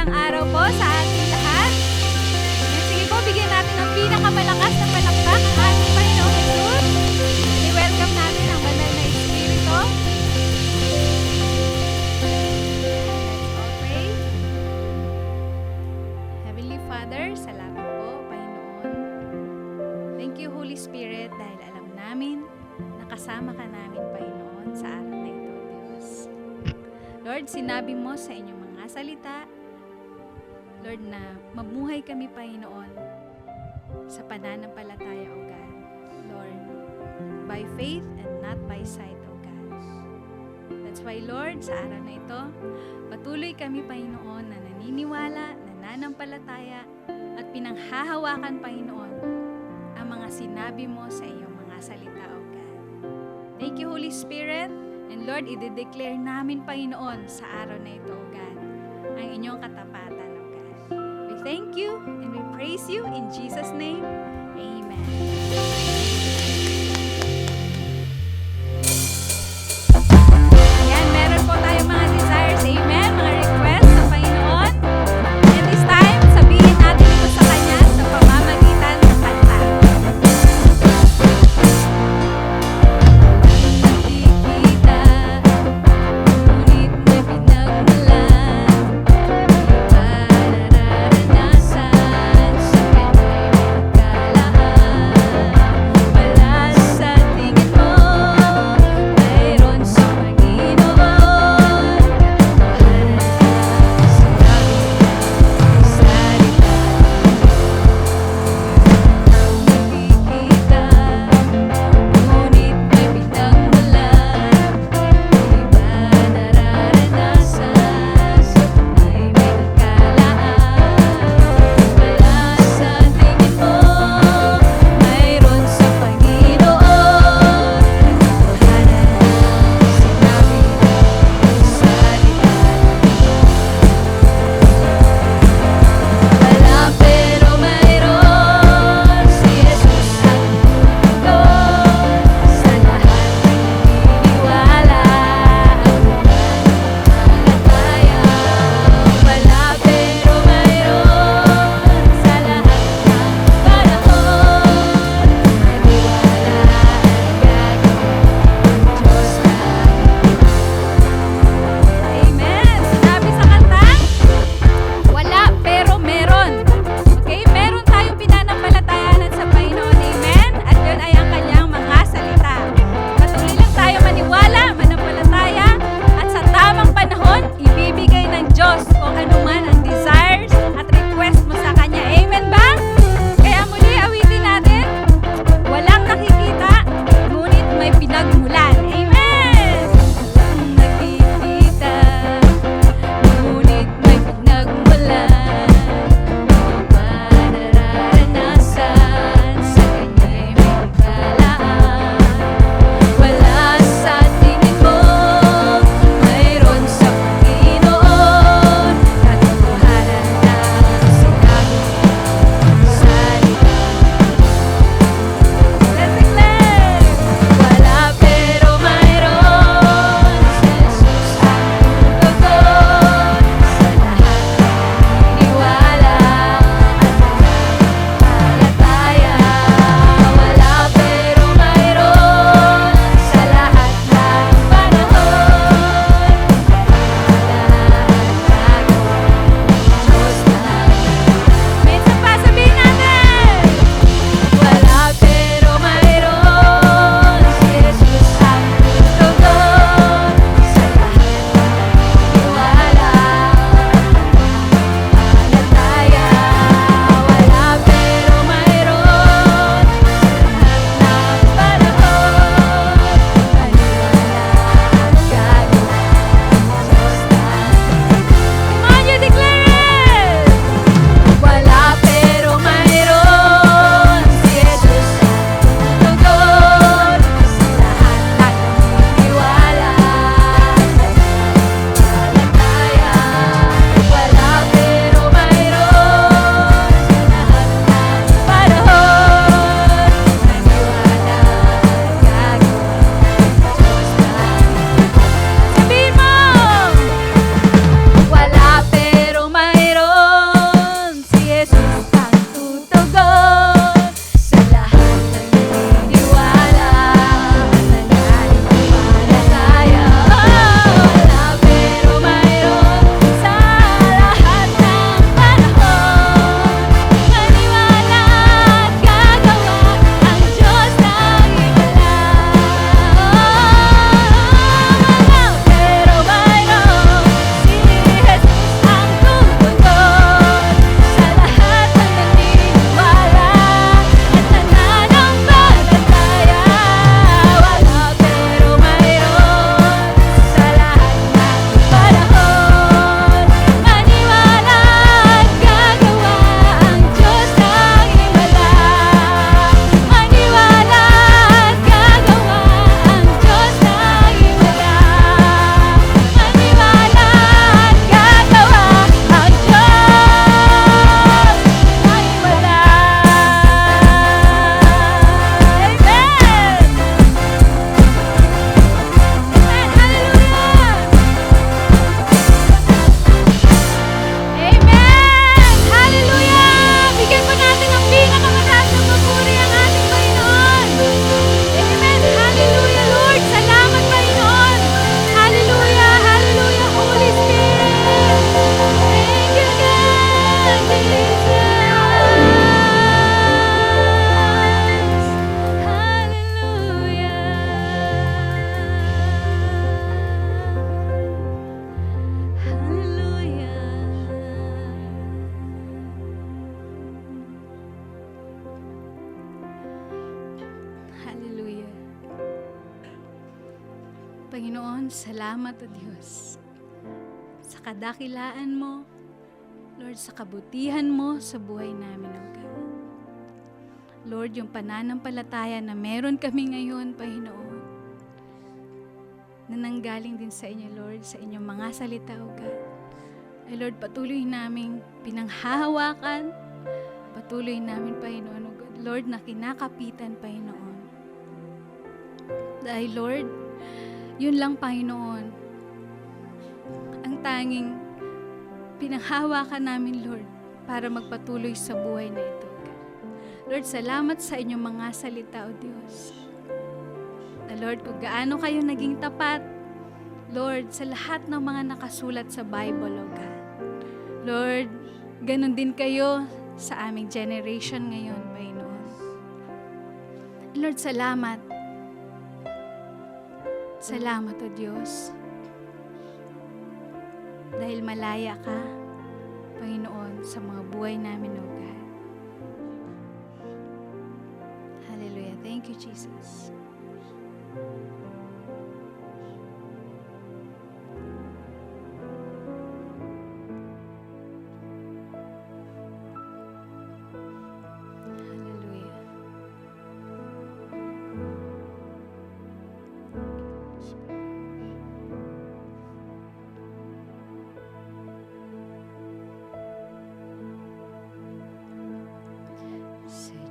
Magandang araw po sa ating lahat. Sige po, bigyan natin ng pinakamalakas na palakpak ang ating Panginoong Jesus. I-welcome natin ang banal na Espiritu. Let's all pray. Heavenly Father, salamat po, Panginoon. Thank you, Holy Spirit, dahil alam namin na kasama ka namin, Panginoon, sa araw na ito, Diyos. Lord, sinabi mo sa inyong mga salita, Lord, na mabuhay kami, Panginoon, sa pananampalataya, O God. Lord, by faith and not by sight, O God. That's why, Lord, sa araw na ito, patuloy kami, Panginoon, na naniniwala, nananampalataya, at pinanghahawakan, Panginoon, ang mga sinabi mo sa iyong mga salita, O God. Thank you, Holy Spirit. And Lord, i-declare namin, Panginoon, sa araw na ito, O God, ang inyong katapatan, O God. We thank you and we praise you in Jesus' name. Amen. Ayan, meron po tayong mga desires, amen, mga requests sa Panginoon. And this time, sabihin natin ito sa Kanya sa pamamagitan ng kanta. Di kita, ngunit may pinagmulan, di mararanasan sa kanya'y Panginoon, salamat o Diyos sa kadakilaan mo, Lord, sa kabutihan mo sa buhay namin, O God. Lord, yung pananampalataya na meron kami ngayon, Panginoon, na nanggaling din sa inyo, Lord, sa inyong mga salita, O God. Ay Lord, patuloy namin pinanghahawakan, patuloy namin, Panginoon, O God, Lord, na kinakapitan, Panginoon. Dahil Lord, yun lang, Panginoon, ang tanging pinanghahawakan namin, Lord, para magpatuloy sa buhay na ito, God. Lord, salamat sa inyong mga salita, O Diyos. Na Lord, kung gaano kayo naging tapat, Lord, sa lahat ng mga nakasulat sa Bible, O God. Lord, ganun din kayo sa aming generation ngayon, Panginoon. Lord, salamat. Salamat, O Diyos. Dahil malaya ka, Panginoon, sa mga buhay namin, O God. Hallelujah. Thank you, Jesus. Hallelujah.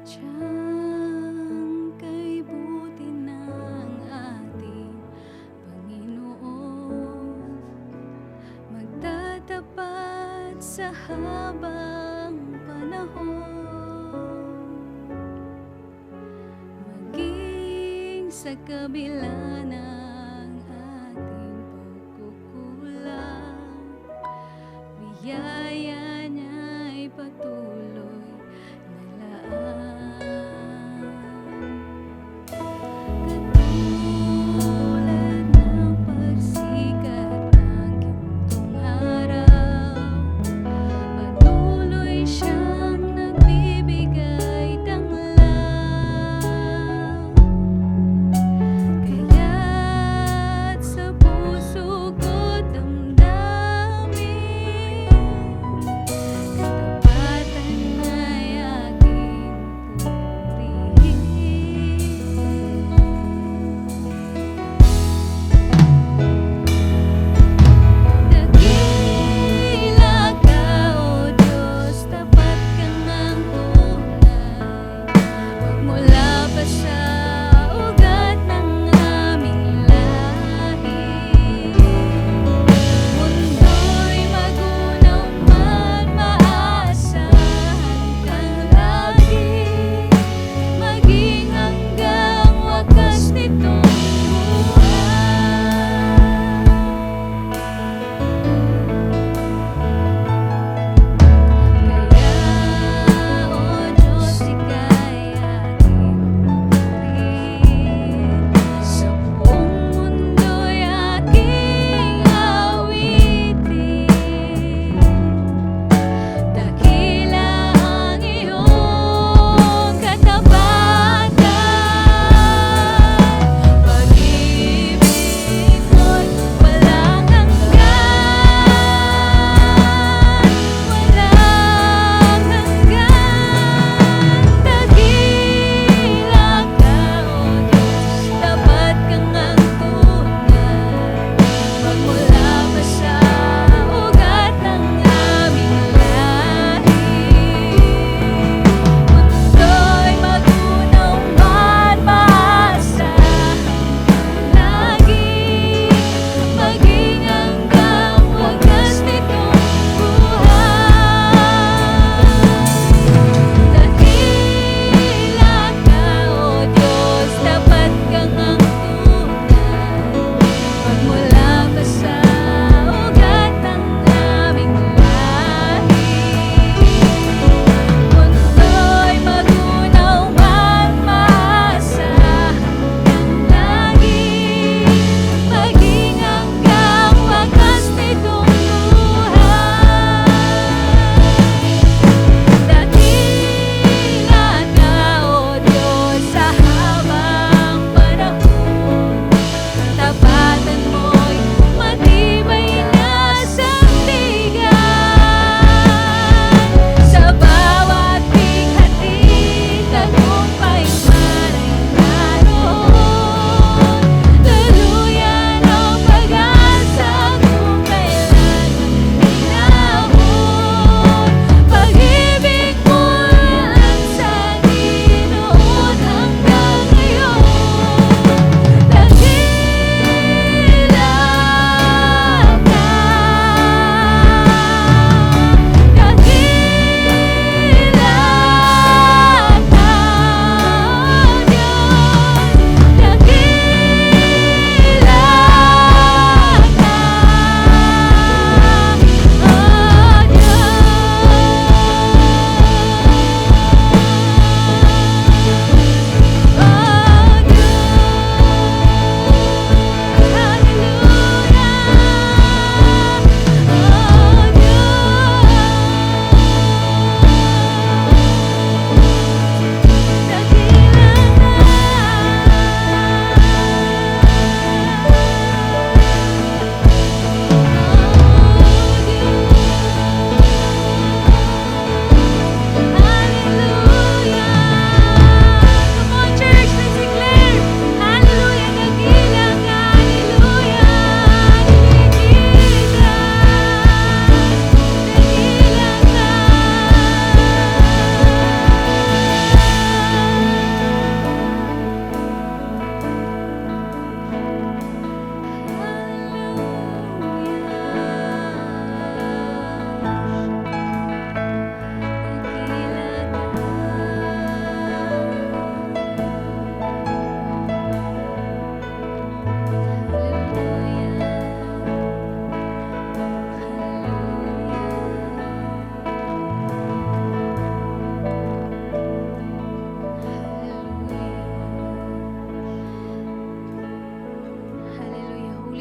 Sadyang kay buti ng ating Panginoon, magtatapat sa habang panahon, maging sa kabila ng ating pagkukulang, biyaya niya'y patuloy na laan. Katulad ng pagsikat ng gintong araw, patuloy siyang nagbibigay tanglaw. Kaya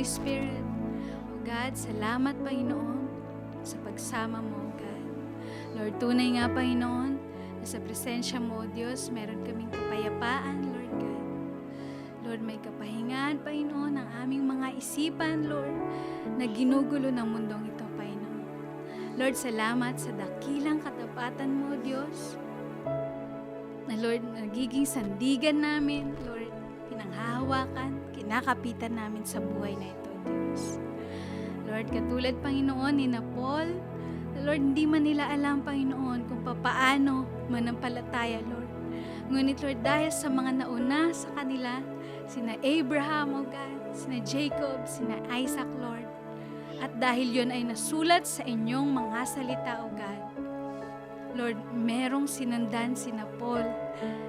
Holy Spirit. O God, salamat Panginoon sa pagsama mo, O God. Lord, tunay nga Panginoon, na sa presensya mo, O Diyos, meron kaming kapayapaan, Lord God. Lord, may kapahingaan, Panginoon, ang aming mga isipan, Lord, na ginugulo ng mundong ito, Panginoon. Lord, salamat sa dakilang katapatan mo, Diyos, na Lord, nagiging sandigan namin, Lord, pinanghahawakan, kinakapitan namin sa buhay na ito, Diyos. Lord, katulad, Panginoon, ni na Paul, Lord, hindi man nila alam, Panginoon, kung papaano manampalataya, Lord. Ngunit, Lord, dahil sa mga nauna sa kanila, sina Abraham, O God, sina Jacob, sina Isaac, Lord, at dahil yon ay nasulat sa inyong mga salita, O God, Lord, merong sinundan sina Paul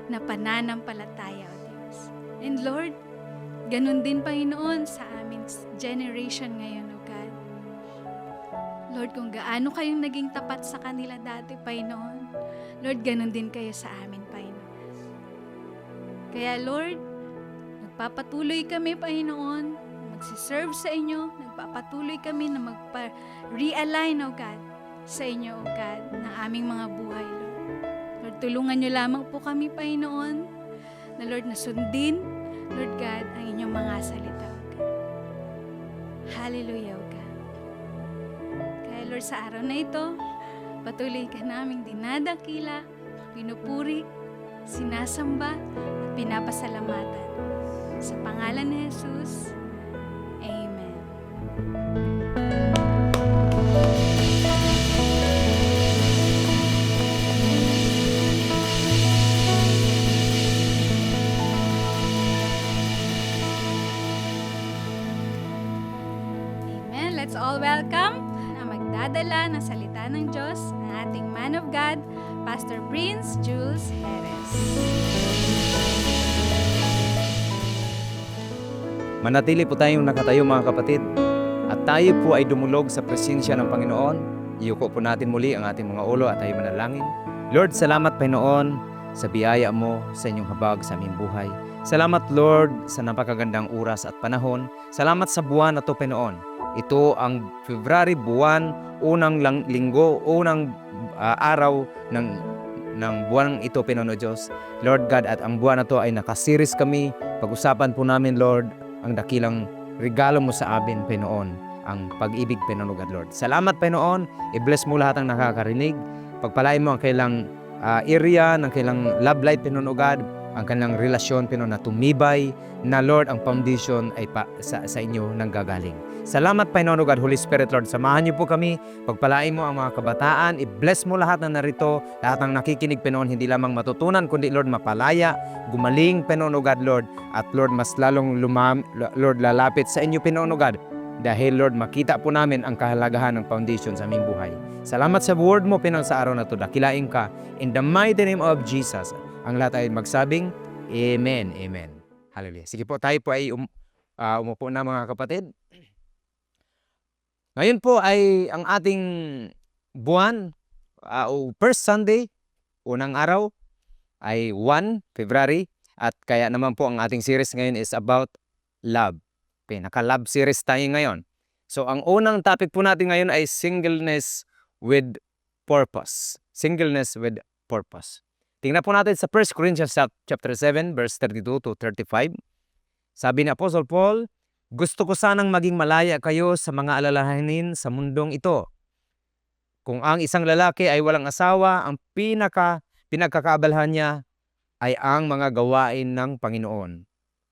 na pananampalataya, O Diyos. And Lord, ganun din, Panginoon, sa aming generation ngayon, O God. Lord, kung gaano kayong naging tapat sa kanila dati, Panginoon, Lord, ganun din kayo sa amin, Panginoon. Kaya, Lord, nagpapatuloy kami, Panginoon, magsiserve sa inyo, nagpapatuloy kami na magpa-realign, O God, sa inyo, O God, ng aming mga buhay, Lord. Lord, tulungan niyo lamang po kami, Panginoon, na Lord, na sundin, Lord God, ang inyong mga salita, O God. Hallelujah, O God. Kaya, Lord, sa araw na ito, patuloy ka naming dinadakila, pinupuri, sinasamba, at pinapasalamatan. Sa pangalan ni Jesus, Amen. Amen. Let's all welcome na magdadala ng salita ng Diyos, ang ating man of God, Pastor Prince Jules Jerez. Manatili po tayong nakatayo mga kapatid at tayo po ay dumulog sa presensya ng Panginoon. Iyuko po natin muli ang ating mga ulo at tayo manalangin. Lord, salamat Panginoon sa biyaya mo sa inyong habag sa aming buhay. Salamat Lord sa napakagandang oras at panahon. Salamat sa buwan na to Panginoon. Ito ang February buwan, unang linggo, unang araw ng buwan ito Panginoon Diyos. Lord God, at ang buwan na to ay nakasiris kami. Pag-usapan po namin Lord ang dakilang regalo mo sa amin, Panginoon, ang pag-ibig, Panginoon, God, Lord. Salamat, Panginoon. I-bless mo lahat ng nakakarinig. Pagpalain mo ang kailang area, ng kailang love life, Panginoon, God, ang kanilang relasyon, Panginoon, na tumibay, na Lord, ang foundation ay sa inyo nanggagaling. Salamat, Panginoon, God, Holy Spirit, Lord. Samahan niyo po kami. Pagpalain mo ang mga kabataan. I-bless mo lahat na narito, lahat ng nakikinig, Panginoon, hindi lamang matutunan, kundi, Lord, mapalaya, gumaling, Panginoon, God, Lord, at Lord, mas lalong Lord, lalapit sa inyo, Panginoon, God, dahil, Lord, makita po namin ang kahalagahan ng foundation sa aming buhay. Salamat sa word mo, Panginoon, sa araw na ito. Dakilain ka. In the mighty name of Jesus, ang lahat ay magsabing, Amen, Amen. Hallelujah. Sige po, tayo po ay umupo na mga kapatid. Ngayon po ay ang ating buwan, first Sunday, unang araw, ay 1 February. At kaya naman po ang ating series ngayon is about love. Okay, naka-love series tayo ngayon. So ang unang topic po natin ngayon ay singleness with purpose. Singleness with purpose. Tingnan po natin sa 1 Corinthians chapter 7 verse 32 to 35. Sabi ni Apostle Paul, gusto ko sanang maging malaya kayo sa mga alalahanin sa mundong ito. Kung ang isang lalaki ay walang asawa, ang pinagkakaabalahan niya ay ang mga gawain ng Panginoon.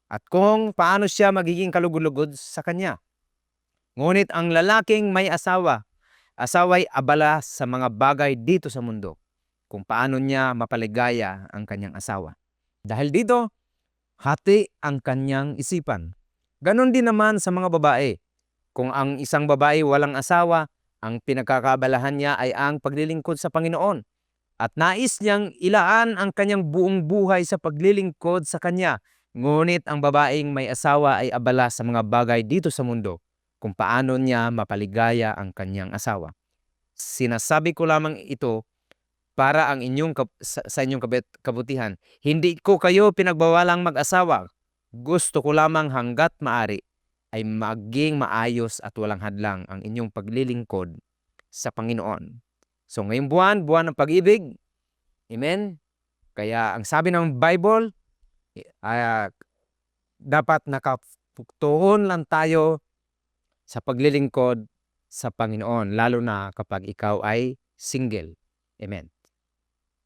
At kung paano siya magiging kalugod-lugod sa kanya. Ngunit ang lalaking may asawa'y abala sa mga bagay dito sa mundo. Kung paano niya mapaligaya ang kanyang asawa. Dahil dito, hati ang kanyang isipan. Ganon din naman sa mga babae. Kung ang isang babae walang asawa, ang pinagkakaabalahan niya ay ang paglilingkod sa Panginoon. At nais niyang ilaan ang kanyang buong buhay sa paglilingkod sa Kanya. Ngunit ang babaeng may asawa ay abala sa mga bagay dito sa mundo, kung paano niya mapaligaya ang kanyang asawa. Sinasabi ko lamang ito para ang sa inyong kabutihan. Hindi ko kayo pinagbawalang mag-asawa. Gusto ko lamang hanggat maari ay maging maayos at walang hadlang ang inyong paglilingkod sa Panginoon. So ngayong buwan, buwan ng pag-ibig. Amen? Kaya ang sabi ng Bible, dapat nakatuon lang tayo sa paglilingkod sa Panginoon, lalo na kapag ikaw ay single. Amen.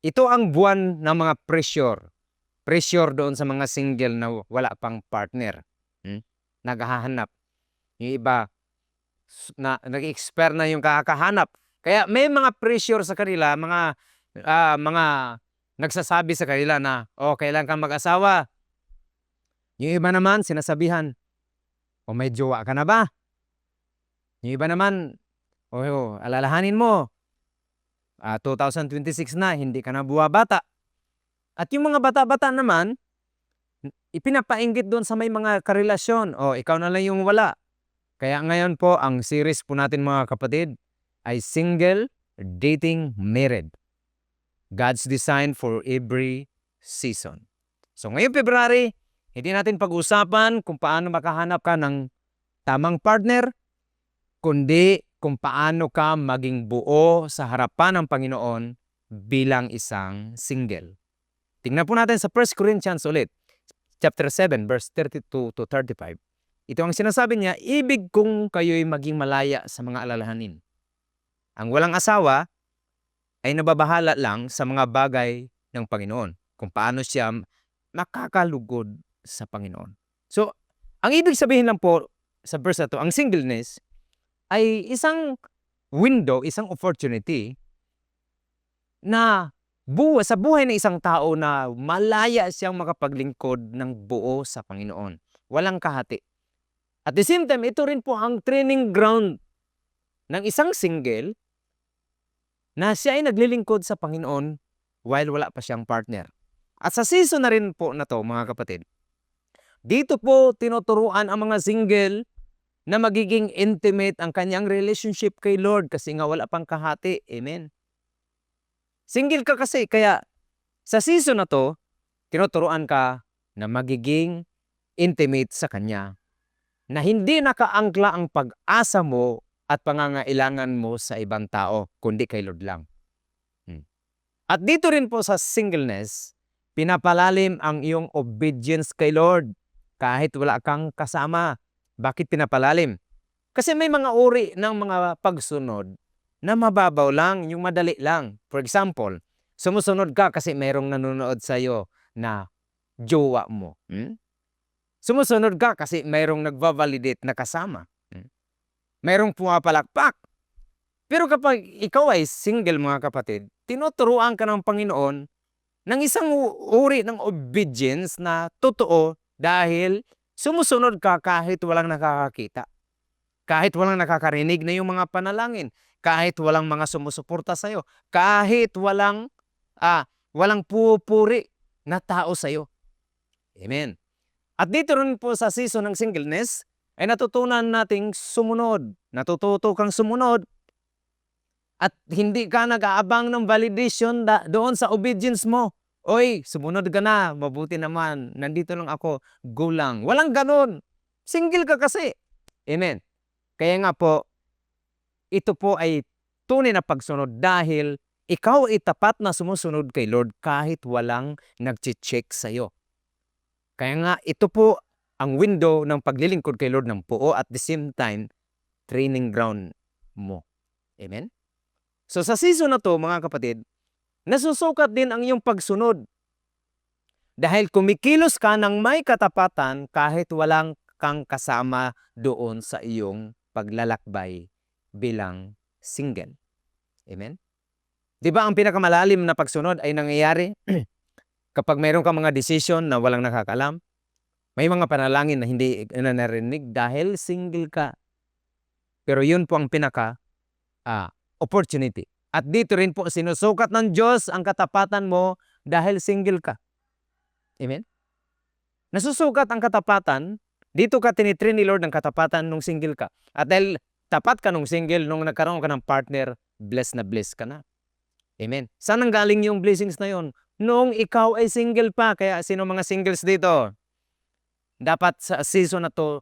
Ito ang buwan ng mga pressure. Pressure doon sa mga single na wala pang partner. Naghahanap. Yung iba, nag-expire na yung kakahanap. Kaya may mga pressure sa kanila, mga nagsasabi sa kanila na, kailan kang mag-asawa. Yung iba naman, sinasabihan, may jowa ka na ba? Yung iba naman, alalahanin mo, 2026 na, hindi ka na buwabata. At yung mga bata-bata naman, ipinapainggit doon sa may mga karelasyon. Ikaw na lang yung wala. Kaya ngayon po, ang series po natin mga kapatid ay Single, Dating, Married. God's design for every season. So ngayong February, hindi natin pag-usapan kung paano makahanap ka ng tamang partner, kundi kung paano ka maging buo sa harapan ng Panginoon bilang isang single. Tingnan po natin sa 1 Corinthians ulit, chapter 7, verse 32 to 35. Ito ang sinasabi niya, ibig kong kayo'y maging malaya sa mga alalahanin. Ang walang asawa ay nababahala lang sa mga bagay ng Panginoon, kung paano siya makakalugod sa Panginoon. So, ang ibig sabihin lang po sa verse na to, ang singleness ay isang window, isang opportunity na sa buhay ng isang tao na malaya siyang makapaglingkod ng buo sa Panginoon. Walang kahati. At the same time, ito rin po ang training ground ng isang single na siya ay naglilingkod sa Panginoon while wala pa siyang partner. At sa season na rin po na to, mga kapatid, dito po tinuturuan ang mga single na magiging intimate ang kanyang relationship kay Lord kasi nga wala pang kahati. Amen. Single ka kasi, kaya sa season na to, tinuturuan ka na magiging intimate sa Kanya. Na hindi nakaangkla ang pag-asa mo at pangangailangan mo sa ibang tao, kundi kay Lord lang. At dito rin po sa singleness, pinapalalim ang iyong obedience kay Lord kahit wala kang kasama. Bakit pinapalalim? Kasi may mga uri ng mga pagsunod na mababaw lang, yung madali lang. For example, sumusunod ka kasi mayroong nanonood sa'yo na jowa mo. Sumusunod ka kasi mayroong nagva-validate na kasama. Mayroong pumapalakpak. Pero kapag ikaw ay single, mga kapatid, tinuturuan ka ng Panginoon ng isang uri ng obedience na totoo dahil sumusunod ka kahit walang nakakakita. Kahit walang nakakarinig na yung mga panalangin. Kahit walang mga sumusuporta sa'yo. Kahit walang pupuri na tao sa'yo. Amen. At dito rin po sa season ng singleness, ay natutunan nating sumunod. Natututo kang sumunod. At hindi ka nag-aabang ng validation doon sa obedience mo. Oy, sumunod ka na. Mabuti naman. Nandito lang ako. Go lang. Walang ganon. Single ka kasi. Amen. Kaya nga po, ito po ay tunay na pagsunod dahil ikaw ay tapat na sumusunod kay Lord kahit walang nag-check sa'yo. Kaya nga, ito po ang window ng paglilingkod kay Lord ng buo at the same time, training ground mo. Amen? So sa season na to, mga kapatid, nasusukat din ang iyong pagsunod. Dahil kumikilos ka ng may katapatan kahit walang kang kasama doon sa iyong paglalakbay bilang single. Amen? Di ba ang pinakamalalim na pagsunod ay nangyayari kapag mayroon ka mga decision na walang nakakalam? May mga panalangin na hindi narinig dahil single ka. Pero yun po ang opportunity. At dito rin po sinusukat ng Diyos ang katapatan mo dahil single ka. Amen? Nasusukat ang katapatan, dito ka tinitrain ni Lord ng katapatan nung single ka. At dahil tapat ka nung single, nung nagkaroon ka ng partner, blessed na blessed ka na. Amen? Saan ang galing yung blessings na yon? Noong ikaw ay single pa. Kaya sino mga singles dito? Dapat sa season na to,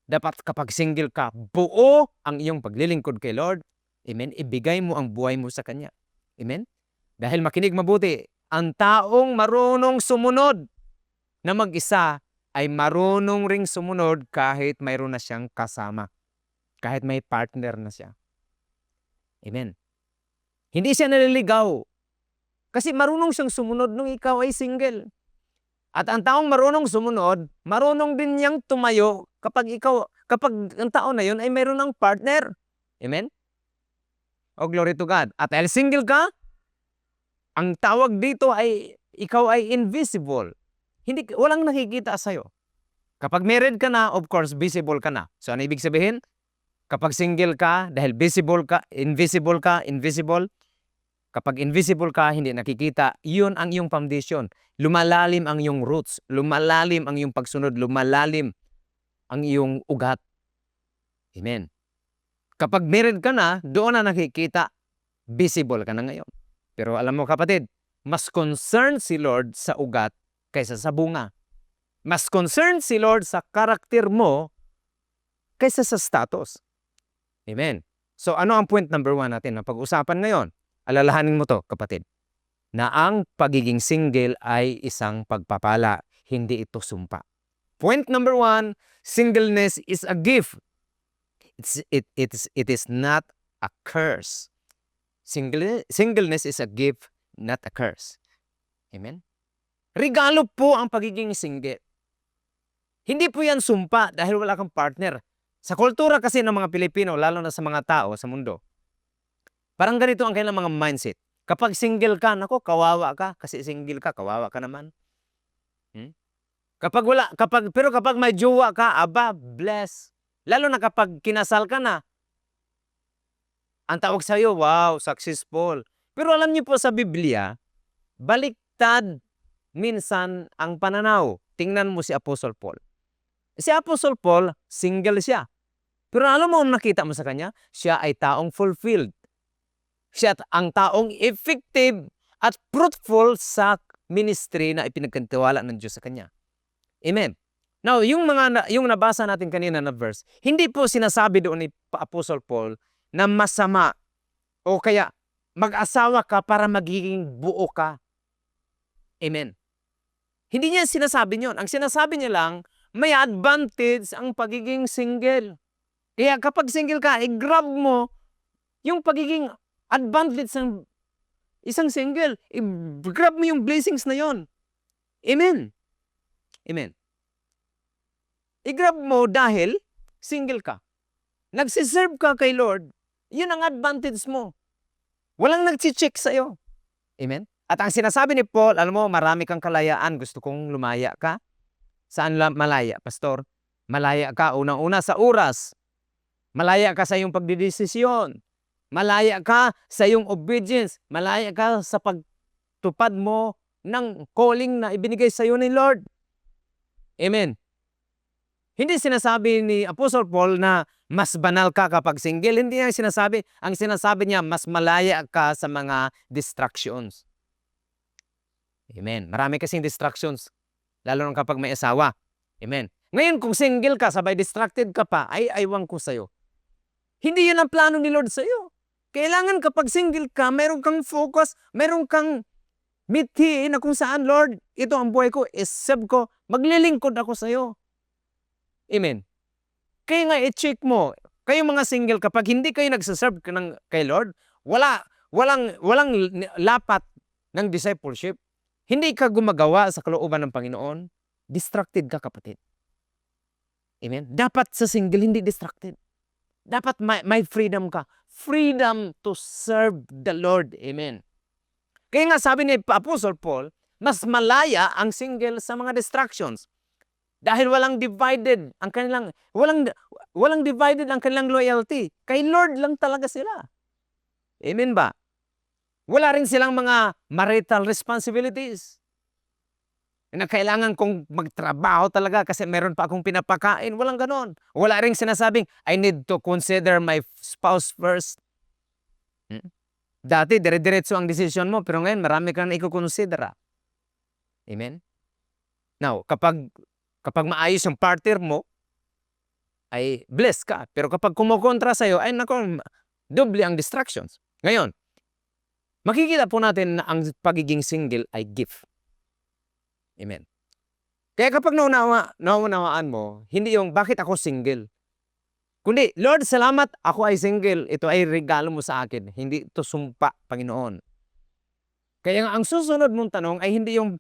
Dapat kapag single ka, buo ang iyong paglilingkod kay Lord. Amen? Ibigay mo ang buhay mo sa Kanya. Amen? Dahil makinig mabuti, ang taong marunong sumunod na mag-isa ay marunong ring sumunod kahit mayroon na siyang kasama. Kahit may partner na siya. Amen? Hindi siya naliligaw. Kasi marunong siyang sumunod nung ikaw ay single. At ang taong marunong sumunod, marunong din niyang tumayo kapag ang tao na yun ay mayroon ng partner. Amen? Oh, glory to God. At dahil single ka, ang tawag dito ay ikaw ay invisible. Walang nakikita sa'yo. Kapag married ka na, of course, visible ka na. So, ano ibig sabihin? Kapag single ka, dahil invisible, kapag invisible ka, hindi nakikita, yun ang iyong foundation. Lumalalim ang iyong roots. Lumalalim ang iyong pagsunod. Lumalalim ang iyong ugat. Amen. Kapag married ka na, doon na nakikita, visible ka na ngayon. Pero alam mo kapatid, mas concerned si Lord sa ugat kaysa sa bunga. Mas concerned si Lord sa karakter mo kaysa sa status. Amen. So ano ang point number 1 natin na pag-usapan ngayon? Alalahanin mo to, kapatid, na ang pagiging single ay isang pagpapala, hindi ito sumpa. Point number 1, singleness is a gift. It is not a curse. Singleness is a gift, not a curse. Amen? Regalo po ang pagiging single. Hindi po yan sumpa dahil wala kang partner. Sa kultura kasi ng mga Pilipino, lalo na sa mga tao sa mundo, parang ganito ang kanilang mga mindset. Kapag single ka, nako, kawawa ka. Kasi single ka, kawawa ka naman. Pero kapag may jowa ka, aba, bless. Lalo na kapag kinasal ka na, ang tawag sa iyo, wow, successful. Pero alam niyo po sa Biblia, baliktad minsan ang pananaw. Tingnan mo si Apostle Paul. Si Apostle Paul, single siya. Pero alam mo ang nakita mo sa kanya? Siya ay taong fulfilled. Siya ang taong effective at fruitful sa ministry na ipinagkantiwala ng Diyos sa kanya. Amen. Now, yung nabasa natin kanina na verse, hindi po sinasabi doon ni Apostle Paul na masama o kaya mag-asawa ka para magiging buo ka. Amen. Hindi niya sinasabi niyon. Ang sinasabi niya lang, may advantage ang pagiging single. Kaya kapag single ka, i-grab mo yung pagiging advantage ng isang single. I-grab mo yung blessings na yon. Amen. Amen. I-grab mo dahil single ka. Nagsiserve ka kay Lord, yun ang advantage mo. Walang nag-check sa'yo. Amen? At ang sinasabi ni Paul, alam mo, marami kang kalayaan. Gusto kong lumaya ka. Saan malaya, Pastor? Malaya ka unang-una sa oras. Malaya ka sa iyong pagdidesisyon. Malaya ka sa iyong obedience. Malaya ka sa pagtupad mo ng calling na ibinigay sa iyo ni Lord. Amen. Hindi sinasabi ni Apostle Paul na mas banal ka kapag single. Hindi niya sinasabi. Ang sinasabi niya, mas malaya ka sa mga distractions. Amen. Marami kasing distractions. Lalo na kapag may asawa. Amen. Ngayon, kung single ka, sabay distracted ka pa, ay aywan ko sa'yo. Hindi yun ang plano ni Lord sa'yo. Kailangan kapag single ka, meron kang focus, meron kang mithi na kung saan, Lord, ito ang buhay ko, isab ko, maglilingkod ako sa'yo. Amen. Kaya nga, i-check mo, kayong mga single, kapag hindi kayo nagsaserve kay Lord, walang lapat ng discipleship. Hindi ka gumagawa sa kalooban ng Panginoon, distracted ka, kapatid. Amen. Dapat sa single, hindi distracted. Dapat may freedom ka. Freedom to serve the Lord. Amen. Kaya nga sabi ni Apostle Paul, mas malaya ang single sa mga distractions. Dahil walang divided ang kanilang loyalty. Kay Lord lang talaga sila. Amen ba? Wala rin silang mga marital responsibilities. Na kailangan kong magtrabaho talaga kasi meron pa akong pinapakain. Walang ganon. Wala rin sinasabing, I need to consider my spouse first. Dati, dire-diretso ang desisyon mo, pero ngayon marami kang ikukonsidera. Amen? Now, kapag maayos yung partner mo, ay blessed ka. Pero kapag kumukontra sa'yo, ay nako, doble ang distractions. Ngayon, makikita po natin na ang pagiging single ay gift. Amen. Kaya kapag naunawaan mo, hindi yung bakit ako single. Kundi, Lord, salamat, ako ay single. Ito ay regalo mo sa akin. Hindi ito sumpa, Panginoon. Kaya nga, ang susunod mong tanong ay hindi yung,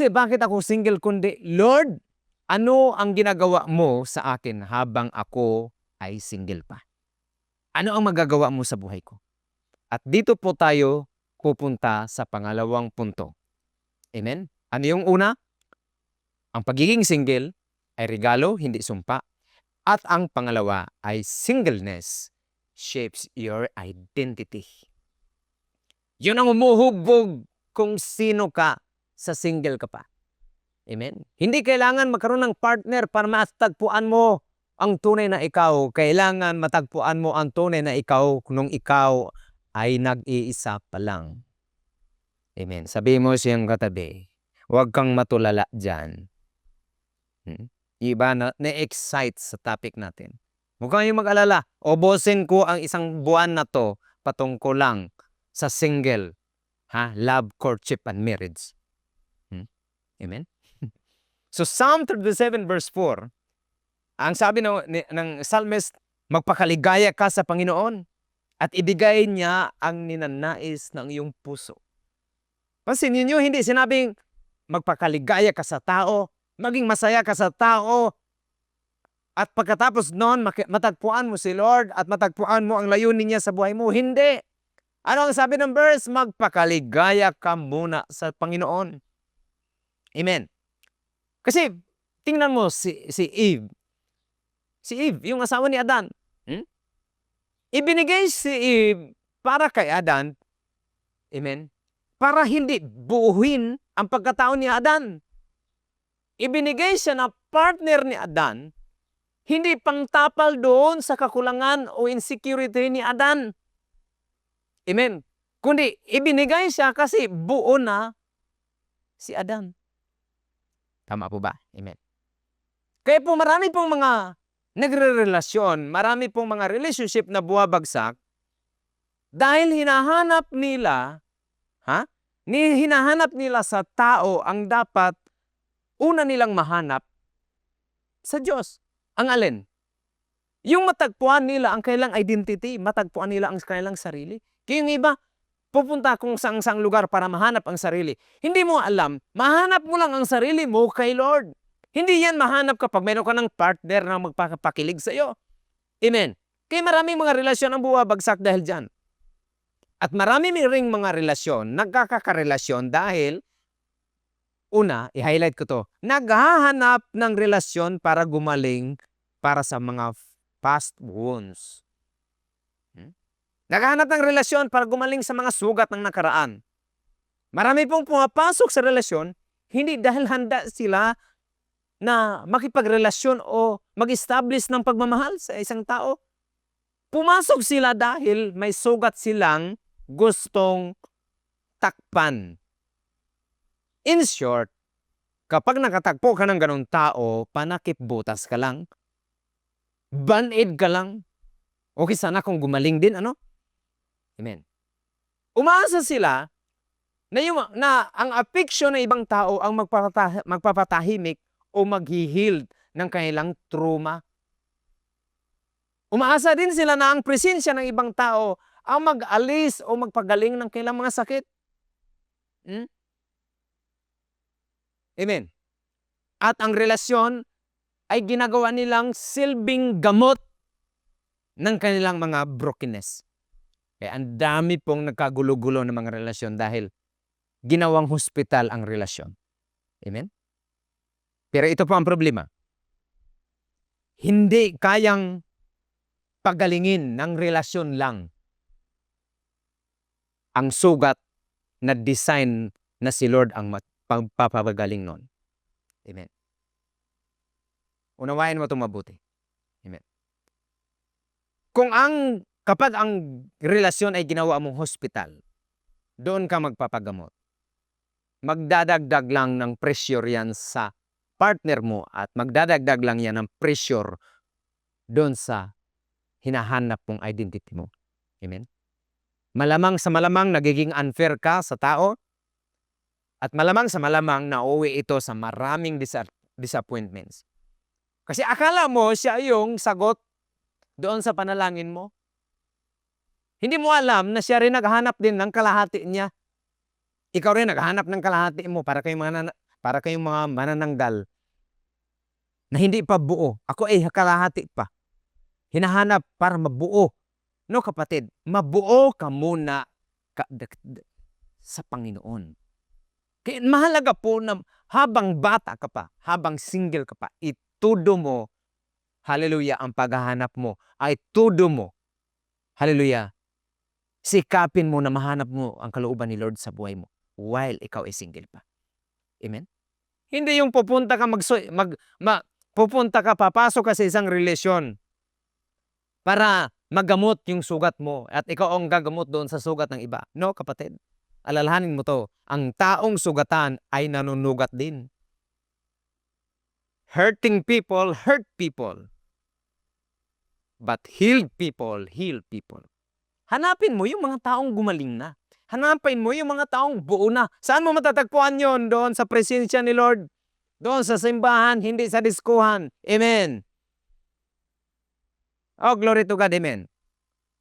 bakit ako single? Kundi, Lord, ano ang ginagawa mo sa akin habang ako ay single pa? Ano ang magagawa mo sa buhay ko? At dito po tayo pupunta sa pangalawang punto. Amen? Ano yung una? Ang pagiging single ay regalo, hindi sumpa. At ang pangalawa ay singleness shapes your identity. Yun ang umuhubog kung sino ka sa single ka pa. Amen? Hindi kailangan magkaroon ng partner para matagpuan mo ang tunay na ikaw. Kailangan matagpuan mo ang tunay na ikaw nung ikaw ay nag-iisa pa lang. Amen? Sabi mo siyang katabi, huwag kang matulala dyan. Iba na-excite sa topic natin. Huwag kayong mag-alala. Ubusin ko ang isang buwan na to patungkol lang sa single, love, courtship, and marriage. Amen? So Psalm 37 verse 4, ang sabi ng psalmist, magpakaligaya ka sa Panginoon at ibigay niya ang ninanais ng iyong puso. Pansinin niyo, hindi sinabing magpakaligaya ka sa tao, maging masaya ka sa tao, at pagkatapos noon, matagpuan mo si Lord at matagpuan mo ang layunin niya sa buhay mo. Hindi. Ano ang sabi ng verse? Magpakaligaya ka muna sa Panginoon. Amen. Kasi, tingnan mo si Eve. Si Eve, yung asawa ni Adan. Ibinigay si Eve para kay Adan. Amen. Para hindi buuhin ang pagkatao ni Adan. Ibinigay siya na partner ni Adan, hindi pangtapal doon sa kakulangan o insecurity ni Adan. Amen. Kundi ibinigay siya kasi buo na si Adan. Tama po ba? Amen. Kaya po marami pong mga nagre-relasyon, marami pong mga relationship na buwabagsak dahil hinahanap nila sa tao ang dapat una nilang mahanap sa Diyos. Ang alin? Yung matagpuan nila ang kailang identity, matagpuan nila ang kailang sarili. Kaya yung iba, pupunta kung saang lugar para mahanap ang sarili. Hindi mo alam, mahanap mo lang ang sarili mo kay Lord. Hindi yan mahanap kapag meron ka ng partner na magpapakilig sa iyo. Amen. Kaya maraming mga relasyon ang buwabagsak dahil dyan. At marami ring mga relasyon, nagkakarelasyon dahil, una, i-highlight ko to, naghahanap ng relasyon para gumaling para sa mga past wounds. Naghahanap ng relasyon para gumaling sa mga sugat ng nakaraan. Marami pong pumapasok sa relasyon, hindi dahil handa sila na makipagrelasyon o mag-establish ng pagmamahal sa isang tao. Pumasok sila dahil may sugat silang gustong takpan. In short, kapag nakatagpo ka ng ganong tao, panakip butas ka lang. Band-aid ka lang. Okay, sana kung gumaling din, ano? Amen. Umaasa sila na ang affection ng ibang tao ang magpapatahimik o mag-heal ng kanilang trauma. Umaasa din sila na ang presensya ng ibang tao ang mag-alis o magpagaling ng kanilang mga sakit. Amen. At ang relasyon ay ginagawa nilang silbing gamot ng kanilang mga brokenness. Kaya ang dami pong nagkagulo-gulo ng mga relasyon dahil ginawang hospital ang relasyon. Amen? Pero ito po ang problema. Hindi kayang pagalingin ng relasyon lang ang sugat na design na si Lord ang pagpapagaling nun. Amen. Unawain mo ito mabuti. Amen. Kapag ang relasyon ay ginawa mong hospital, doon ka magpapagamot. Magdadagdag lang ng pressure yan sa partner mo at magdadagdag lang yan ng pressure doon sa hinahanap mong identity mo. Amen? Malamang sa malamang nagiging unfair ka sa tao at malamang sa malamang nauwi ito sa maraming disappointments. Kasi akala mo siya yung sagot doon sa panalangin mo. Hindi mo alam na siya rin naghahanap din ng kalahati niya. Ikaw rin naghahanap ng kalahati mo para kayong mga manananggal na hindi pa buo. Ako ay kalahati pa. Hinahanap para mabuo. No, kapatid, mabuo ka muna sa Panginoon. Kaya mahalaga po na habang bata ka pa, habang single ka pa, itudo mo, hallelujah, ang paghahanap mo, ay tudo mo, hallelujah, sikapin mo na mahanap mo ang kalooban ni Lord sa buhay mo while ikaw ay single pa. Amen? Hindi yung pupunta ka papasok ka sa isang relasyon para magamot yung sugat mo at ikaw ang gagamot doon sa sugat ng iba. No, kapatid. Alalahanin mo to, ang taong sugatan ay nanunugat din. Hurting people hurt people. But healed people heal people. Hanapin mo yung mga taong gumaling na. Hanapin mo yung mga taong buo na. Saan mo matatagpuan yon? Doon sa presensya ni Lord. Doon sa simbahan, hindi sa diskuhan. Amen. Oh, glory to God. Amen.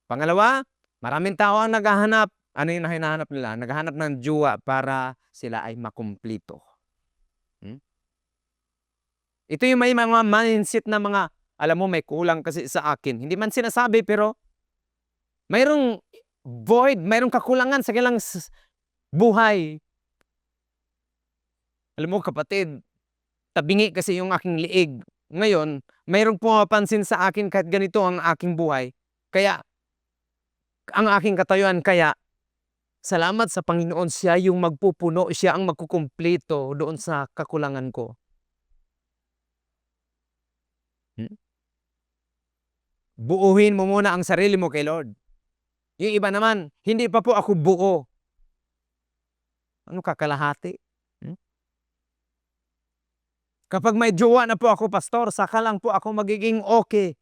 Pangalawa, maraming tao ang naghahanap. Ano yung hinahanap nila? Naghahanap ng jowa para sila ay makumplito. Ito yung may mga mindset na mga, alam mo, may kulang kasi sa akin. Hindi man sinasabi, pero mayroong void, mayroong kakulangan sa kanilang buhay. Alam mo, kapatid, tabingi kasi yung aking liig. Ngayon, mayroong pumapansin sa akin kahit ganito ang aking buhay. Kaya, ang aking katayuan, kaya, salamat sa Panginoon, siya yung magpupuno, siya ang magkukumpleto doon sa kakulangan ko. Buuhin mo muna ang sarili mo kay Lord. Yung iba naman, hindi pa po ako buo. Ano kakalahati? Kapag may jowa na po ako, pastor, saka lang po ako magiging okay.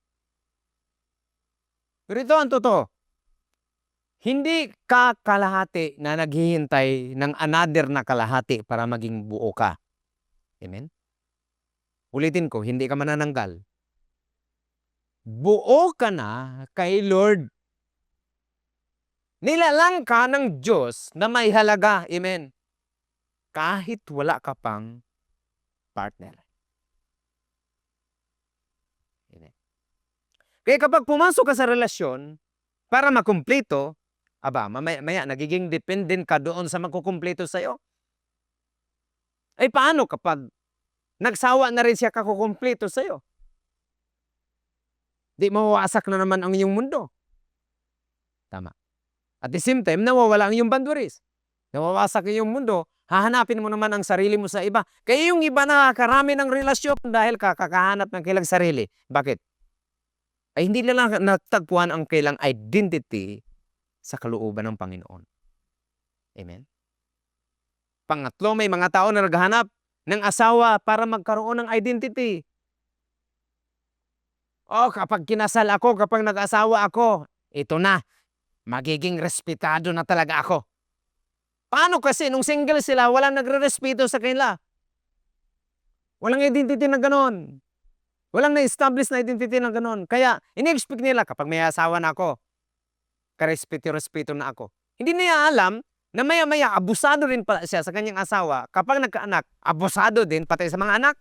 Pero ito ang totoo. Hindi ka kalahati na naghihintay ng another na kalahati para maging buo ka. Amen? Ulitin ko, hindi ka manananggal. Buo ka na kay Lord. Nilalang ka ng Diyos na may halaga. Amen? Kahit wala ka pang partner. Amen. Kaya kapag pumasok ka sa relasyon, para makumpleto, maya nagiging dependent ka doon sa makukumpleto sa'yo. Ay paano kapag nagsawa na rin siya kakukumpleto sa'yo? Di mawawasak na naman ang iyong mundo. Tama. At the same time, nawawala ang iyong boundaries. Nawawasak ang iyong mundo, hahanapin mo naman ang sarili mo sa iba. Kaya yung iba nakakarami ng relasyon dahil kakahanap ng kailang sarili. Bakit? Ay hindi nila natagpuan ang kailang identity sa kalooban ng Panginoon. Amen? Pangatlo, may mga tao na naghahanap ng asawa para magkaroon ng identity. Kapag kinasal ako, kapag nag-asawa ako, ito na, magiging respetado na talaga ako. Paano kasi nung single sila, walang nagre-respeto sa kanila? Walang identity na ganon. Walang na-establish na identity na ganon. Kaya, ini-expect nila kapag may asawa na ako, karespeto-respeto na ako. Hindi niya alam na maya-maya abusado rin pala siya sa kanyang asawa. Kapag nagkaanak, abusado din pati sa mga anak.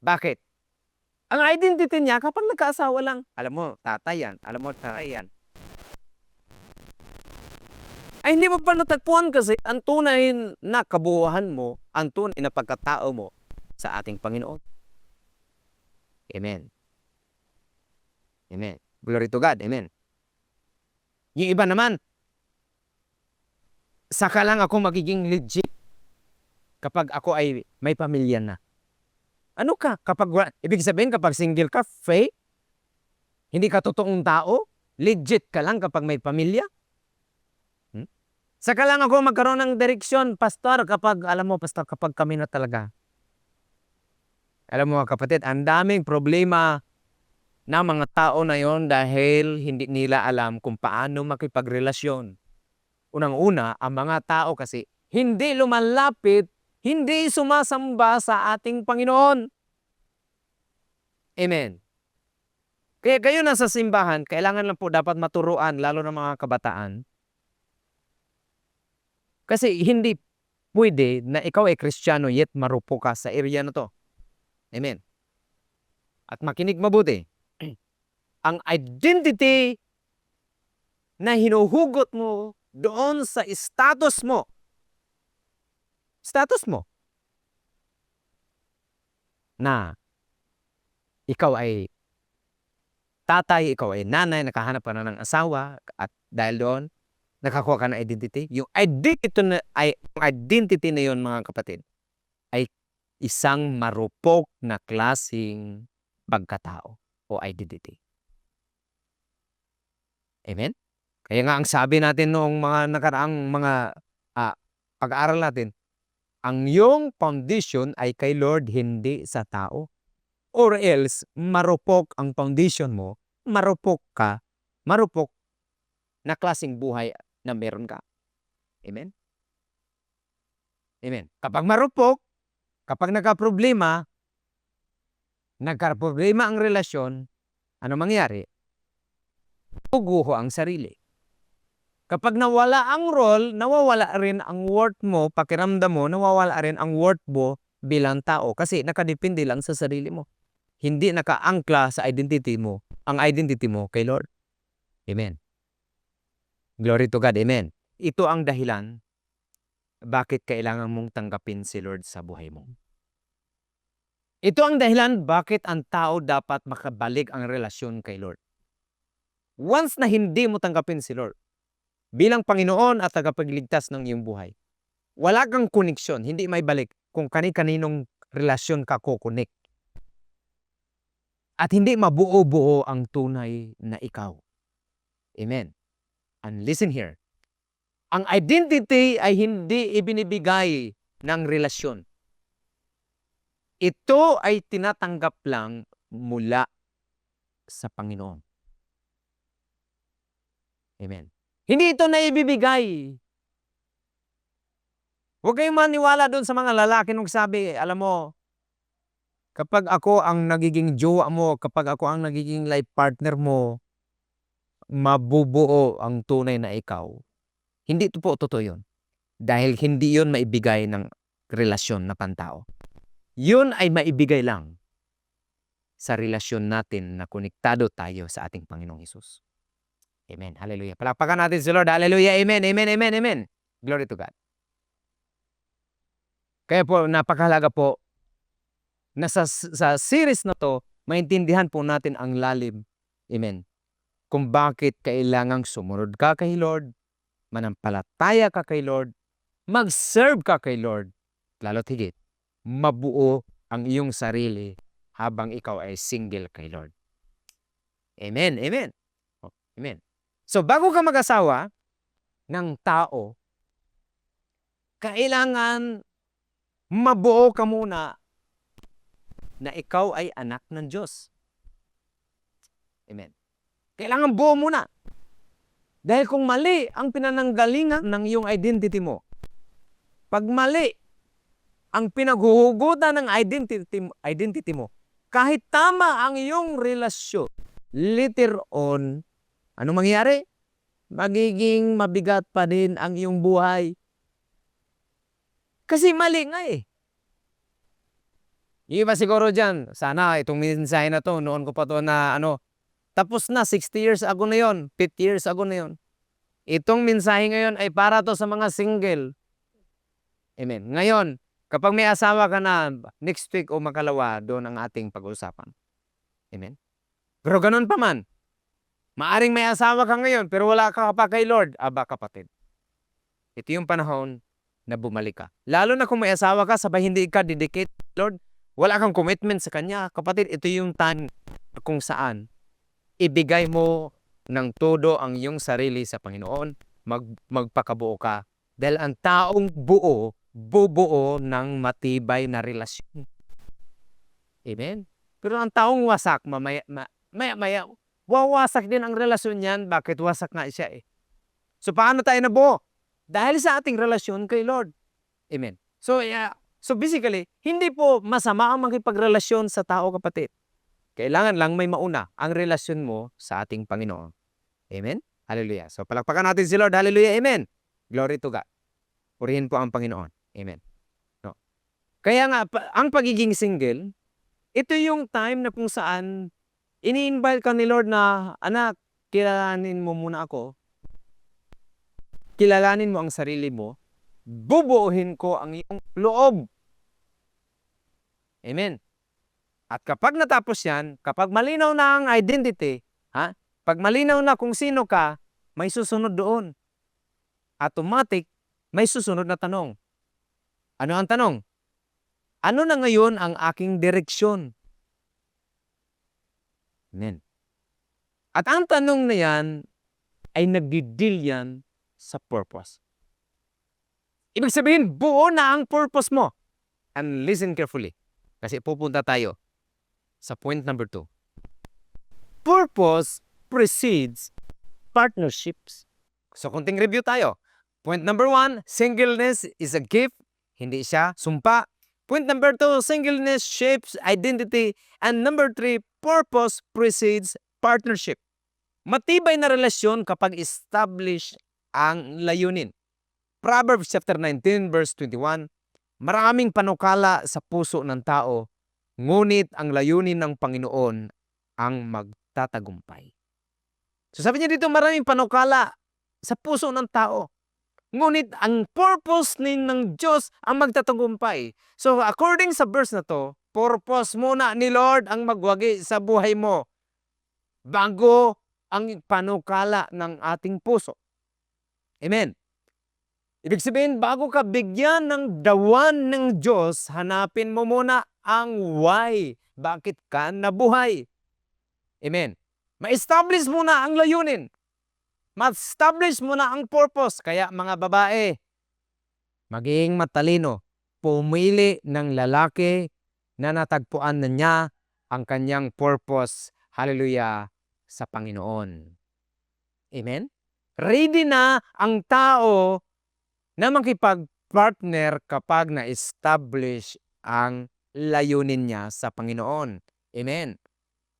Bakit? Ang identity niya kapag nagkaasawa lang. Alam mo, tatay yan. Alam mo, tatay yan. Ay hindi mo pa natagpuan kasi ang tunay na kabuuhan mo, ang tunay na pagkatao mo sa ating Panginoon. Amen. Amen. Glory to God. Amen. Yung iba naman, saka lang ako magiging legit kapag ako ay may pamilya na. Ano ka? Ibig sabihin kapag single ka, fake? Hindi ka totoong tao? Legit ka lang kapag may pamilya? Saka lang ako magkaroon ng direksyon, pastor, kapag kami na talaga. Alam mo kapatid, ang daming problema na mga tao na yon dahil hindi nila alam kung paano makipagrelasyon. Unang-una, ang mga tao kasi hindi lumalapit, hindi sumasamba sa ating Panginoon. Amen. Kaya kayo nasa simbahan, kailangan lang po dapat maturuan, lalo ng mga kabataan. Kasi hindi pwede na ikaw ay Kristiyano yet marupo ka sa area na to. Amen. At makinig mabuti. Ang identity na hinuhugot mo doon sa status mo. Status mo. Na ikaw ay tatay, ikaw ay nanay, nakahanap ka na ng asawa, at dahil doon, nakakuha ka ng identity. Yung identity na yun, mga kapatid, ay isang marupok na klaseng pagkatao o identity. Amen? Kaya nga ang sabi natin noong mga nakaraang mga pag-aaral natin, ang iyong foundation ay kay Lord, hindi sa tao. Or else, marupok ang foundation mo, marupok na klaseng buhay na meron ka. Amen? Amen. Kapag marupok, kapag nagka-problema ang relasyon, ano mangyari? Puguho ang sarili. Kapag nawala ang role, nawawala rin ang worth mo, pakiramdam mo, nawawala rin ang worth mo bilang tao kasi nakadepende lang sa sarili mo. Hindi nakaangkla sa identity mo, ang identity mo kay Lord. Amen. Glory to God. Amen. Ito ang dahilan bakit kailangan mong tanggapin si Lord sa buhay mo. Ito ang dahilan bakit ang tao dapat makabalik ang relasyon kay Lord. Once na hindi mo tanggapin si Lord bilang Panginoon at tagapagligtas ng iyong buhay, wala kang koneksyon, hindi may balik kung kani-kaninong relasyon ka kukonek. At hindi mabuo-buo ang tunay na ikaw. Amen. And listen here. Ang identity ay hindi ibinibigay ng relasyon. Ito ay tinatanggap lang mula sa Panginoon. Amen. Hindi ito na ibibigay. Huwag kayong maniwala doon sa mga lalaki nung sabi, alam mo, kapag ako ang nagiging jowa mo, kapag ako ang nagiging life partner mo, mabubuo ang tunay na ikaw. Hindi ito po totoo yun. Dahil hindi yun maibigay ng relasyon na pantao. Yun ay maibigay lang sa relasyon natin na konektado tayo sa ating Panginoong Hesus. Amen. Hallelujah. Palakpakan natin si Lord. Hallelujah. Amen. Amen. Amen. Amen. Glory to God. Kaya po, napakahalaga po na sa series na to, maintindihan po natin ang lalim. Amen. Kung bakit kailangang sumunod ka kay Lord, manampalataya ka kay Lord, mag-serve ka kay Lord, lalo't higit, mabuo ang iyong sarili habang ikaw ay single kay Lord. Amen. Amen. Amen. So, bago ka mag-asawa ng tao, kailangan mabuo ka muna na ikaw ay anak ng Diyos. Amen. Kailangan buo muna. Dahil kung mali ang pinananggalingan ng iyong identity mo, pag mali ang pinaghuhugutan ng identity mo, kahit tama ang iyong relasyon, later on, ano mangyayari? Magiging mabigat pa din ang iyong buhay. Kasi mali nga eh. Yung iba siguro dyan, sana itong mensahe na to, noon ko pa to na tapos na, 60 years ago na yon, 50 years ago na yon. Itong mensahe ngayon ay para to sa mga single. Amen. Ngayon, kapag may asawa ka na, next week o makalawa, doon ang ating pag-uusapan. Amen. Pero ganun pa man, maaring may asawa ka ngayon, pero wala ka pa kay Lord. Aba kapatid, ito yung panahon na bumalik ka. Lalo na kung may asawa ka, sabay hindi ka dedicate, Lord, wala kang commitment sa Kanya. Kapatid, ito yung time kung saan ibigay mo ng todo ang iyong sarili sa Panginoon, magpakabuo ka. Dahil ang taong buo, bubuo ng matibay na relasyon. Amen? Pero ang taong wasak, maya-maya, wawasak din ang relasyon niyan. Bakit wasak nga siya eh? So, paano tayo nabuo? Dahil sa ating relasyon kay Lord. Amen. So basically, hindi po masama ang makipagrelasyon sa tao, kapatid. Kailangan lang may mauna ang relasyon mo sa ating Panginoon. Amen? Hallelujah. So, palakpakan natin si Lord. Hallelujah. Amen. Glory to God. Purihin po ang Panginoon. Amen. No. Kaya nga, ang pagiging single, ito yung time na kung saan ini-invite ka ni Lord na, anak, kilalanin mo muna ako. Kilalanin mo ang sarili mo. Bubuuhin ko ang iyong loob. Amen. At kapag natapos yan, kapag malinaw na ang identity, pag malinaw na kung sino ka, may susunod doon. Automatic, may susunod na tanong. Ano ang tanong? Ano na ngayon ang aking direksyon? Amen. At ang tanong na yan ay nagdi-deal yan sa purpose. Ibig sabihin, buo na ang purpose mo. And listen carefully. Kasi pupunta tayo sa point number 2. Purpose precedes partnerships. So, kunting review tayo. Point number 1, singleness is a gift. Hindi siya sumpa. Point number 2, singleness shapes identity. And number 3, purpose precedes partnership. Matibay na relasyon kapag establish ang layunin. Proverbs chapter 19 verse 21, maraming panukala sa puso ng tao, ngunit ang layunin ng Panginoon ang magtatagumpay. So sabi niya dito, maraming panukala sa puso ng tao, ngunit ang purpose ng Diyos ang magtatagumpay. So according sa verse na to, purpose muna ni Lord ang magwagi sa buhay mo bago ang panukala ng ating puso. Amen. Ibig sabihin, bago ka bigyan ng dawan ng Diyos, hanapin mo muna ang why. Bakit ka nabuhay? Amen. Ma-establish muna ang layunin. Ma-establish muna ang purpose. Kaya mga babae, maging matalino. Pumili ng lalaki na natagpuan na niya ang kanyang purpose. Hallelujah, sa Panginoon. Amen? Ready na ang tao na makipag-partner kapag na-establish ang layunin niya sa Panginoon. Amen.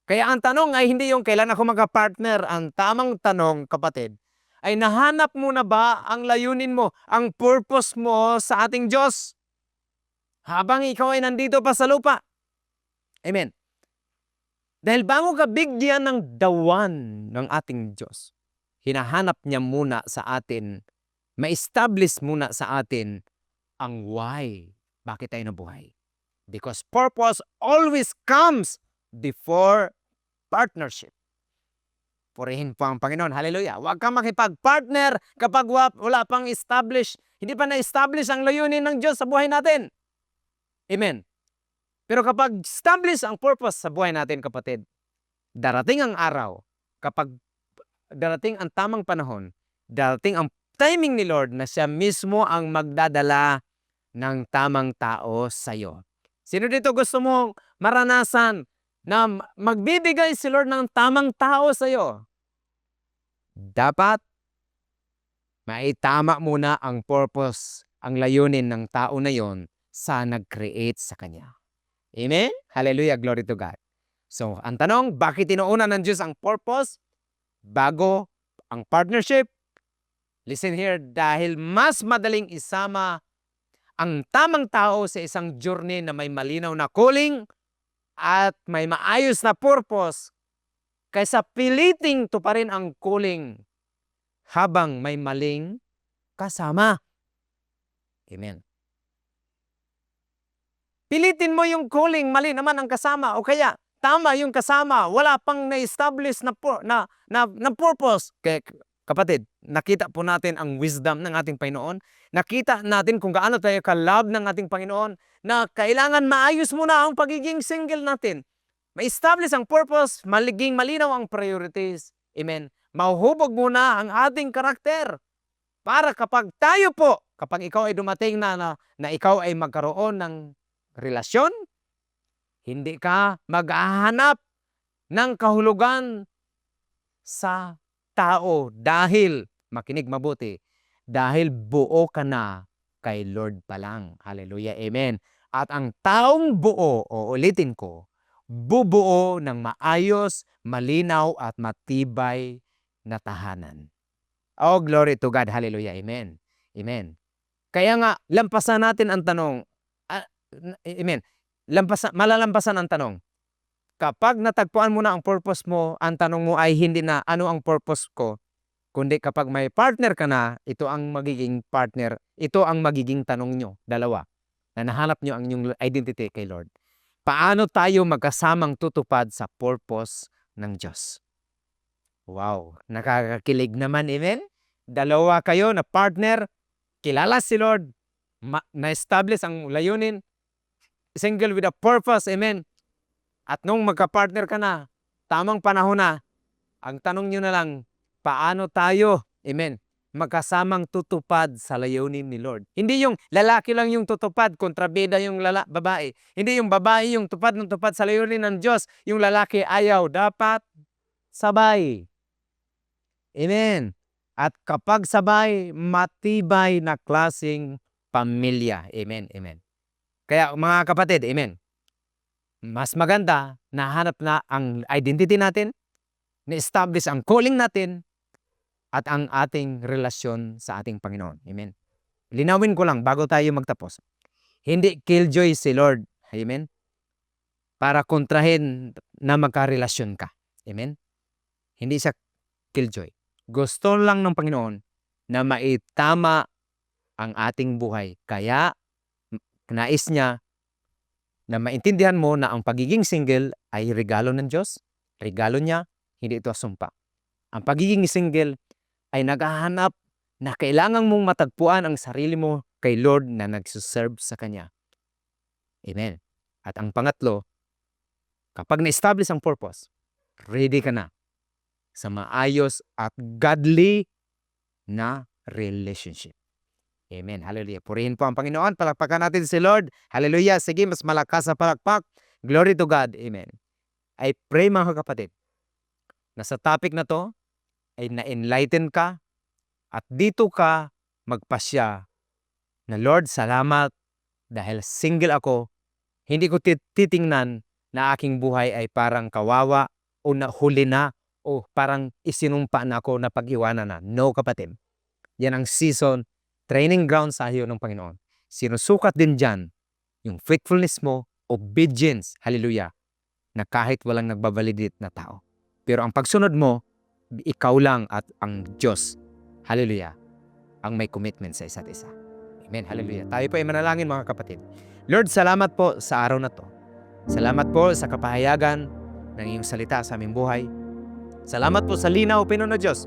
Kaya ang tanong ay hindi yung kailan ako magka-partner. Ang tamang tanong, kapatid, ay nahanap mo na ba ang layunin mo, ang purpose mo sa ating Diyos habang ikaw ay nandito pa sa lupa? Amen. Dahil bago ka bigyan ng dawan ng ating Diyos, hinahanap niya muna sa atin, ma-establish muna sa atin ang why. Bakit tayo nabuhay? Because purpose always comes before partnership. Purihin po ang Panginoon. Hallelujah. Huwag kang makipag-partner kapag wala pang establish, hindi pa na-establish ang layunin ng Diyos sa buhay natin. Amen. Pero kapag establish ang purpose sa buhay natin, kapatid, darating ang araw, kapag darating ang tamang panahon, darating ang timing ni Lord na siya mismo ang magdadala ng tamang tao sa iyo. Sino dito gusto mong maranasan na magbibigay si Lord ng tamang tao sa iyo? Dapat maitama muna ang purpose, ang layunin ng tao na yon sa nag-create sa kanya. Amen? Hallelujah, glory to God. So, ang tanong, bakit inuuna ng Diyos ang purpose bago ang partnership? Listen here, dahil mas madaling isama ang tamang tao sa isang journey na may malinaw na calling at may maayos na purpose kaysa piliting tuparin ang calling habang may maling kasama. Amen. Pilitin mo yung calling, mali naman ang kasama, o kaya tama yung kasama, wala pang na-establish na purpose. Kaya kapatid, nakita po natin ang wisdom ng ating Panginoon. Nakita natin kung gaano tayo ka-love ng ating Panginoon na kailangan maayos muna ang pagiging single natin. Ma-establish ang purpose, maliging malinaw ang priorities. Amen. Mahuhubog muna ang ating karakter. Para kapag tayo po, kapag ikaw ay dumating na ikaw ay magkaroon ng relasyon, hindi ka maghahanap ng kahulugan sa tao dahil, makinig mabuti, dahil buo ka na kay Lord pa lang. Hallelujah. Amen. At ang taong buo, o ulitin ko, bubuo ng maayos, malinaw at matibay na tahanan. Oh, glory to God. Hallelujah. Amen. Amen. Kaya nga, lampasan natin ang tanong. Amen. Malalampasan ang tanong. Kapag natagpuan mo na ang purpose mo, ang tanong mo ay hindi na ano ang purpose ko, kundi kapag may partner ka na, ito ang magiging partner, ito ang magiging tanong nyo, dalawa, na nahanap nyo ang inyong identity kay Lord. Paano tayo magkasamang tutupad sa purpose ng Diyos? Wow, nakakakilig naman, amen? Dalawa kayo na partner, kilala si Lord, na-establish ang layunin, single with a purpose, amen? At nung magka-partner ka na, tamang panahon na, ang tanong nyo na lang, paano tayo, amen, magkasamang tutupad sa layunin ni Lord? Hindi yung lalaki lang yung tutupad, kontrabida yung babae. Hindi yung babae yung tupad ng tupad sa layunin ng Diyos, yung lalaki ayaw. Dapat sabay. Amen. At kapag sabay, matibay na klaseng pamilya. Amen, amen. Kaya mga kapatid, amen, mas maganda, nahanap na ang identity natin, na-establish ang calling natin, at ang ating relasyon sa ating Panginoon. Amen. Linawin ko lang bago tayo magtapos. Hindi killjoy si Lord. Amen. Para kontrahin na magkarelasyon ka. Amen. Hindi siya killjoy. Gusto lang ng Panginoon na maitama ang ating buhay. Kaya nais niya na maintindihan mo na ang pagiging single ay regalo ng Diyos. Regalo niya, hindi ito sumpa. Ang pagiging single ay naghahanap na kailangan mong matagpuan ang sarili mo kay Lord na nagsuserve sa Kanya. Amen. At ang pangatlo, kapag na-establish ang purpose, ready ka na sa maayos at godly na relationship. Amen. Hallelujah. Purihin po ang Panginoon. Palakpakan natin si Lord. Hallelujah. Sige, mas malakas sa palakpak. Glory to God. Amen. I pray mga kapatid na sa topic na to ay na-enlighten ka at dito ka magpasya na Lord, salamat dahil single ako. Hindi ko titingnan na aking buhay ay parang kawawa o nahuli na o parang isinumpa na ako na pag-iwanan na. No, kapatid. Yan ang season, training ground sa iyo ng Panginoon. Sinusukat din dyan yung faithfulness mo, obedience, hallelujah, na kahit walang nagbabalidate na tao. Pero ang pagsunod mo, ikaw lang at ang Diyos, hallelujah, ang may commitment sa isa't isa. Amen, hallelujah. Tayo po ay manalangin mga kapatid. Lord, salamat po sa araw na to. Salamat po sa kapahayagan ng iyong salita sa aming buhay. Salamat po sa linaw, Panginoon Diyos,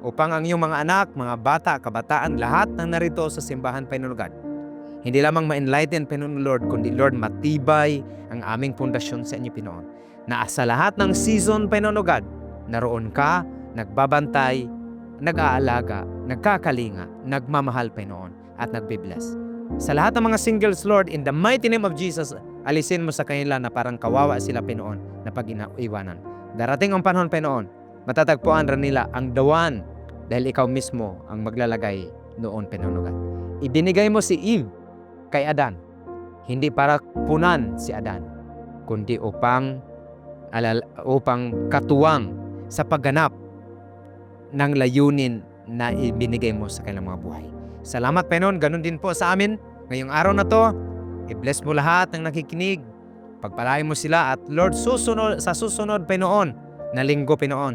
upang ang iyong mga anak, mga bata, kabataan, lahat na narito sa simbahan, Panginoon God, hindi lamang ma-enlighten, Panginoon Lord, kundi Lord, matibay ang aming pundasyon sa inyo, Panginoon. Na sa lahat ng season, Panginoon God, naroon ka, nagbabantay, nag-aalaga, nagkakalinga, nagmamahal, Panginoon, at nagbe-bless. Sa lahat ng mga singles, Lord, in the mighty name of Jesus, alisin mo sa kanila na parang kawawa sila, Panginoon, na pag-iwanan. Darating ang panahon, Panginoon, matatagpuan rin nila ang the one dahil ikaw mismo ang maglalagay noon, Panginoon. Ibinigay mo si Eve kay Adan, hindi para punan si Adan, kundi upang katuwang sa pagganap ng layunin na ibinigay mo sa kanilang mga buhay. Salamat, Panginoon. Ganun din po sa amin ngayong araw na to. I-bless mo lahat ng nakikinig. Pagpalain mo sila at Lord, sa susunod, Panginoon, na linggo, Panginoon,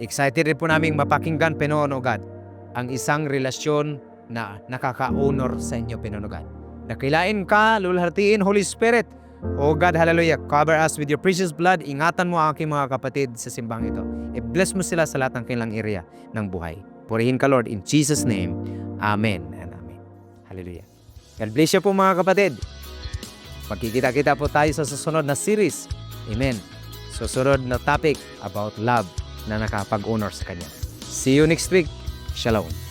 excited rin po namin mapakinggan, Panginoon, O God, ang isang relasyon na nakaka-honor sa inyo, Panginoon, O God. Nakilain ka, lulhatiin, Holy Spirit. O God, hallelujah, cover us with your precious blood. Ingatan mo ang aking mga kapatid sa simbang ito. I-bless mo sila sa lahat ng kanilang area ng buhay. Purihin ka, Lord, in Jesus' name. Amen and amen. Hallelujah. God bless you po mga kapatid. Magkikita-kita po tayo sa susunod na series. Amen. Susunod na topic about love na nakapag-honor sa Kanya. See you next week. Shalom.